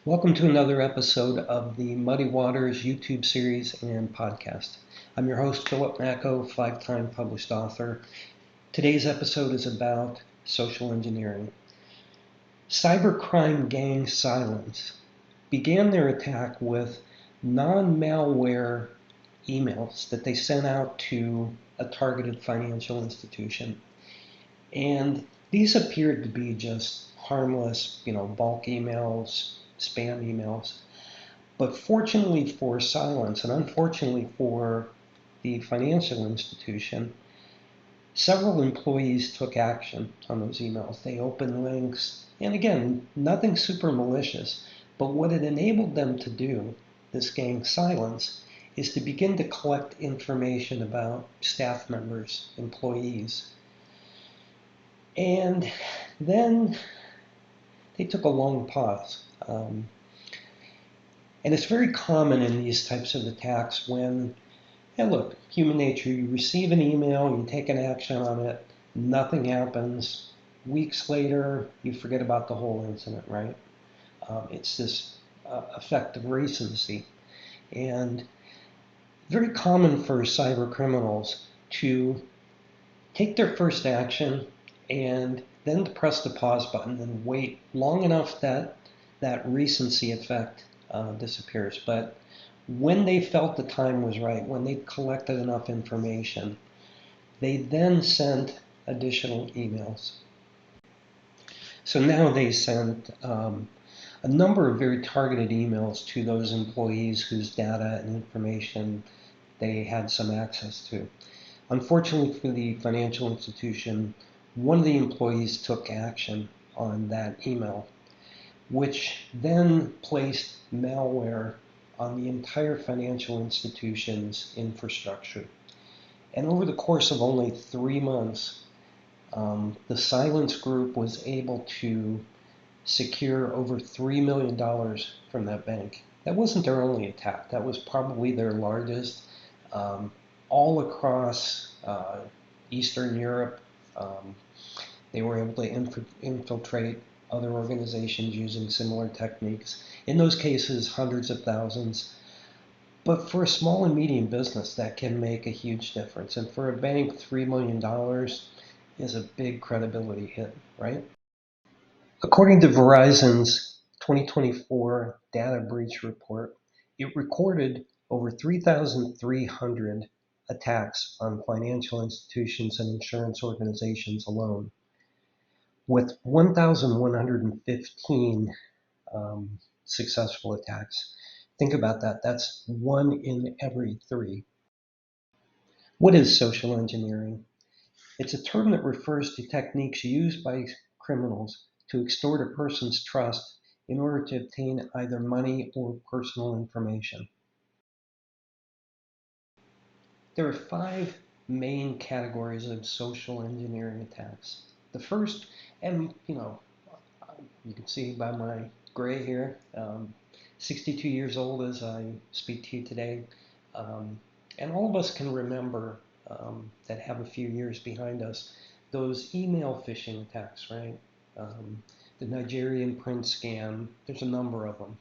Welcome to another episode of the Muddy Waters YouTube series and podcast. I'm your host, Philip Macko, five-time published author. Today's episode is about social engineering. Cybercrime gang Silence began their attack with non-malware emails that they sent out to a targeted financial institution. And these appeared to be just harmless, bulk emails, spam emails. But fortunately for Silence, and unfortunately for the financial institution, several employees took action on those emails. They opened links, and again, nothing super malicious, but what it enabled them to do, this gang Silence, is to begin to collect information about staff members, employees. And then they took a long pause. And it's very common in these types of attacks when, look, human nature, you receive an email, you take an action on it, nothing happens. Weeks later, you forget about the whole incident, right? It's this effect of recency. And very common for cyber criminals to take their first action and then to press the pause button and wait long enough that that recency effect disappears. But when they felt the time was right, when they collected enough information, they then sent additional emails. So now they sent a number of very targeted emails to those employees whose data and information they had some access to. Unfortunately for the financial institution, one of the employees took action on that email, which then placed malware on the entire financial institution's infrastructure. And over the course of only 3 months, the Silence Group was able to secure over $3 million from that bank. That wasn't their only attack. That was probably their largest. All across Eastern Europe, they were able to infiltrate other organizations using similar techniques. In those cases, hundreds of thousands. But for a small and medium business, that can make a huge difference. And for a bank, $3 million is a big credibility hit, right? According to Verizon's 2024 data breach report, it recorded over 3,300 attacks on financial institutions and insurance organizations alone, with 1,115 successful attacks. Think about that. That's 1 in every 3. What is social engineering? It's a term that refers to techniques used by criminals to extort a person's trust in order to obtain either money or personal information. There are 5 main categories of social engineering attacks. The first, and you can see by my gray here, 62 years old as I speak to you today. And all of us can remember that have a few years behind us, those email phishing attacks, right? The Nigerian prince scam, there's a number of them.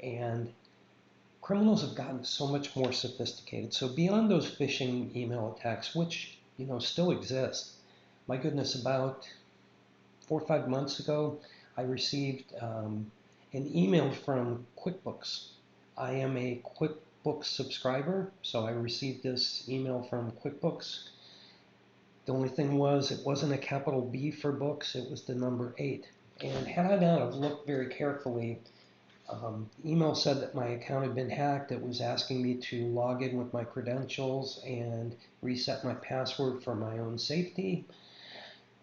And criminals have gotten so much more sophisticated. So beyond those phishing email attacks, which still exist, my goodness, about 4 or 5 months ago, I received an email from QuickBooks. I am a QuickBooks subscriber, so I received this email from QuickBooks. The only thing was, it wasn't a capital B for books, it was the number 8. And had I not have looked very carefully, the email said that my account had been hacked. It was asking me to log in with my credentials and reset my password for my own safety.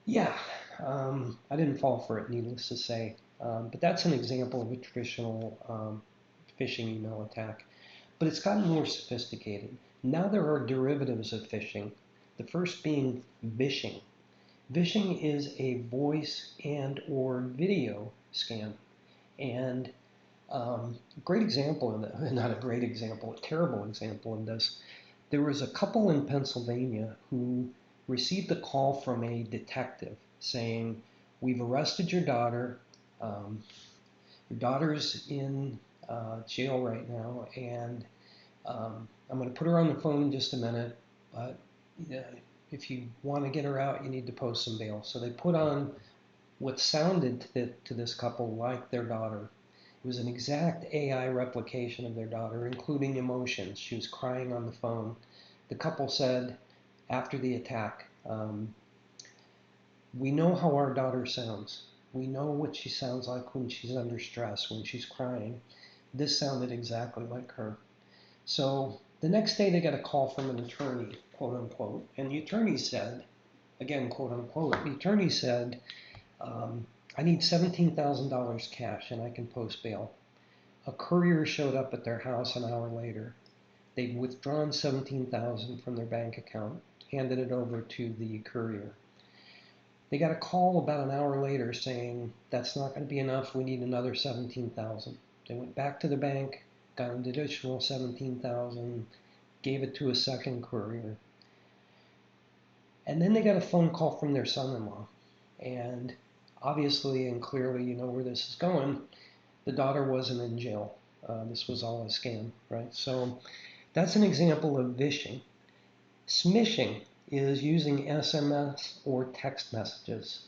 Yeah, I didn't fall for it, needless to say. But that's an example of a traditional phishing email attack. But it's gotten more sophisticated. Now there are derivatives of phishing. The first being Vishing. Vishing is a voice and or video scam. And great example, not a great example, a terrible example of this. There was a couple in Pennsylvania who received a call from a detective saying, "We've arrested your daughter. Your daughter's in jail right now, and I'm going to put her on the phone in just a minute, but if you want to get her out, you need to post some bail. So they put on what sounded to this couple like their daughter. It was an exact AI replication of their daughter, including emotions. She was crying on the phone. The couple said after the attack, we know how our daughter sounds. We know what she sounds like when she's under stress, when she's crying. This sounded exactly like her. So the next day they got a call from an attorney, quote unquote, and the attorney said, again, quote unquote, the attorney said, I need $17,000 cash and I can post bail. A courier showed up at their house an hour later. They'd withdrawn $17,000 from their bank account, handed it over to the courier. They got a call about an hour later saying, that's not going to be enough, we need another $17,000. They went back to the bank, got an additional $17,000, gave it to a second courier. And then they got a phone call from their son-in-law. And obviously and clearly, you know where this is going, the daughter wasn't in jail. This was all a scam, right? So that's an example of vishing. Smishing is using SMS or text messages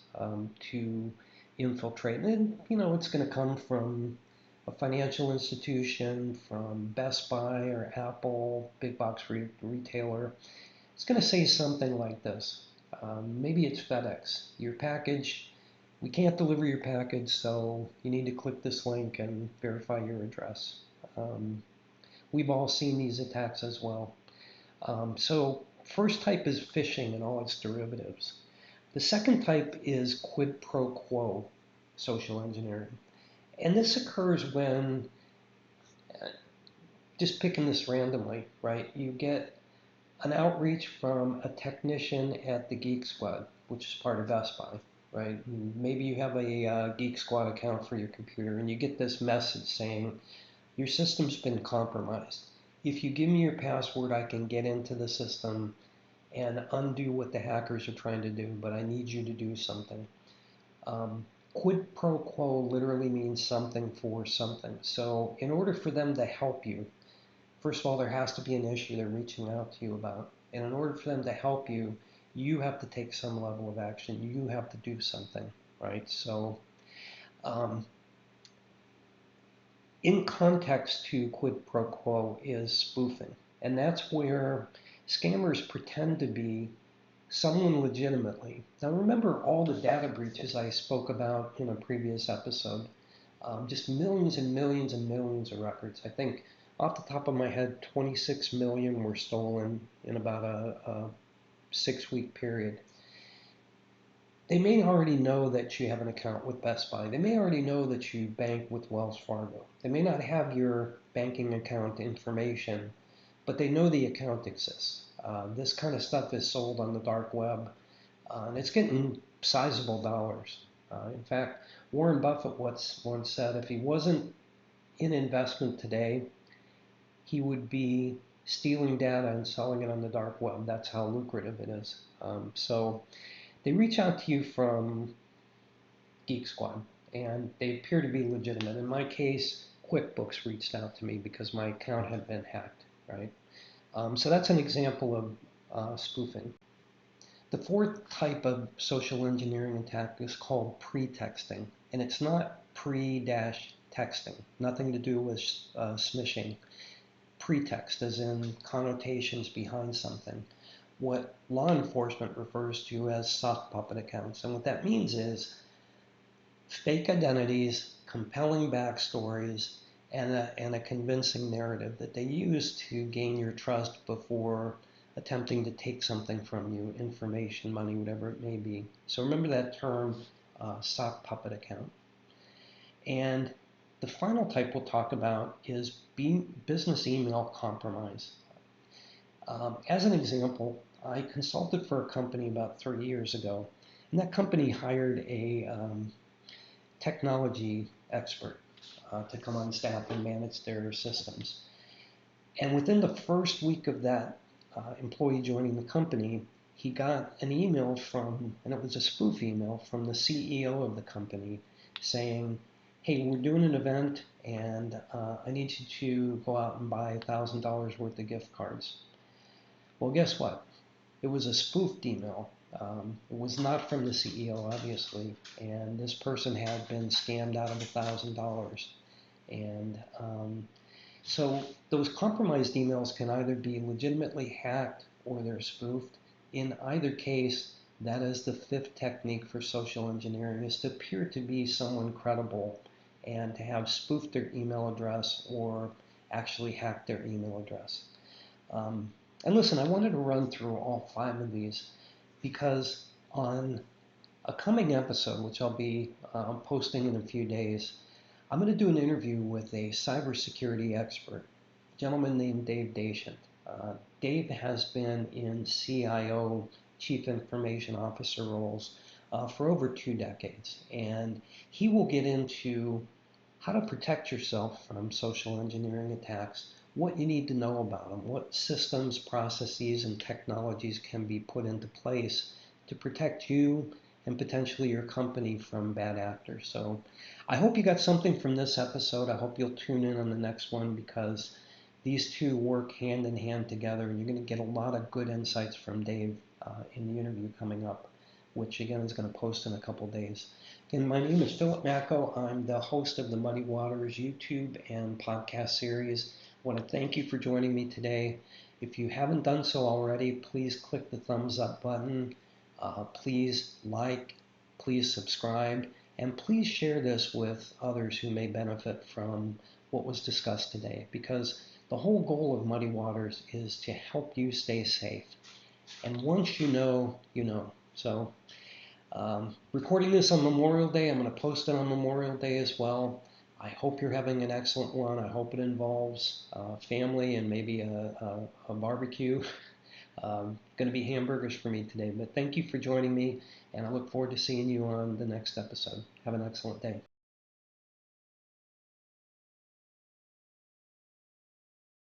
to infiltrate. And it's going to come from a financial institution, from Best Buy or Apple, big box retailer. It's going to say something like this. Maybe it's FedEx. Your package, we can't deliver your package, so you need to click this link and verify your address. We've all seen these attacks as well. So first type is phishing and all its derivatives. The second type is quid pro quo social engineering. And this occurs when, just picking this randomly, right? You get an outreach from a technician at the Geek Squad, which is part of Best Buy, right? Maybe you have a Geek Squad account for your computer and you get this message saying, your system's been compromised. If you give me your password, I can get into the system and undo what the hackers are trying to do, but I need you to do something. Quid pro quo literally means something for something. So in order for them to help you, first of all, there has to be an issue they're reaching out to you about. And in order for them to help you, you have to take some level of action. You have to do something, right? So in context to quid pro quo is spoofing. And that's where scammers pretend to be someone legitimately. Now remember all the data breaches I spoke about in a previous episode. Just millions and millions and millions of records. I think off the top of my head, 26 million were stolen in about a 6-week period. They may already know that you have an account with Best Buy. They may already know that you bank with Wells Fargo. They may not have your banking account information, but they know the account exists. This kind of stuff is sold on the dark web, and it's getting sizable dollars. In fact, Warren Buffett once said if he wasn't in investment today, he would be stealing data and selling it on the dark web. That's how lucrative it is. So they reach out to you from Geek Squad, and they appear to be legitimate. In my case, QuickBooks reached out to me because my account had been hacked, right? So that's an example of spoofing. The fourth type of social engineering attack is called pretexting, and it's not pre-texting, nothing to do with smishing. Pretext, as in connotations behind something. What law enforcement refers to as sock puppet accounts. And what that means is fake identities, compelling backstories, and a convincing narrative that they use to gain your trust before attempting to take something from you, information, money, whatever it may be. So remember that term, sock puppet account. And the final type we'll talk about is business email compromise. As an example, I consulted for a company about 3 years ago, and that company hired a technology expert to come on staff and manage their systems. And within the first week of that employee joining the company, he got an email from, and it was a spoof email from the CEO of the company saying, hey, we're doing an event and I need you to go out and buy $1,000 worth of gift cards. Well, guess what? It was a spoofed email. It was not from the CEO, obviously, and this person had been scammed out of $1,000. And so those compromised emails can either be legitimately hacked or they're spoofed. In either case, that is the fifth technique for social engineering, is to appear to be someone credible and to have spoofed their email address or actually hacked their email address. And listen, I wanted to run through all 5 of these because on a coming episode, which I'll be posting in a few days, I'm going to do an interview with a cybersecurity expert, a gentleman named Dave Dashent. Dave has been in CIO, Chief Information Officer roles for over 2 decades, and he will get into how to protect yourself from social engineering attacks, what you need to know about them, what systems, processes, and technologies can be put into place to protect you and potentially your company from bad actors. So I hope you got something from this episode. I hope you'll tune in on the next one because these two work hand in hand together, and you're going to get a lot of good insights from Dave in the interview coming up, which again is going to post in a couple days. Again, my name is Philip Macko. I'm the host of the Muddy Waters YouTube and podcast series. I want to thank you for joining me today. If you haven't done so already, please click the thumbs up button. Please like, please subscribe, and please share this with others who may benefit from what was discussed today, because the whole goal of Muddy Waters is to help you stay safe. And once you know, you know. So recording this on Memorial Day. I'm going to post it on Memorial Day as well. I hope you're having an excellent one. I hope it involves family and maybe a barbecue. Going to be hamburgers for me today. But thank you for joining me, and I look forward to seeing you on the next episode. Have an excellent day.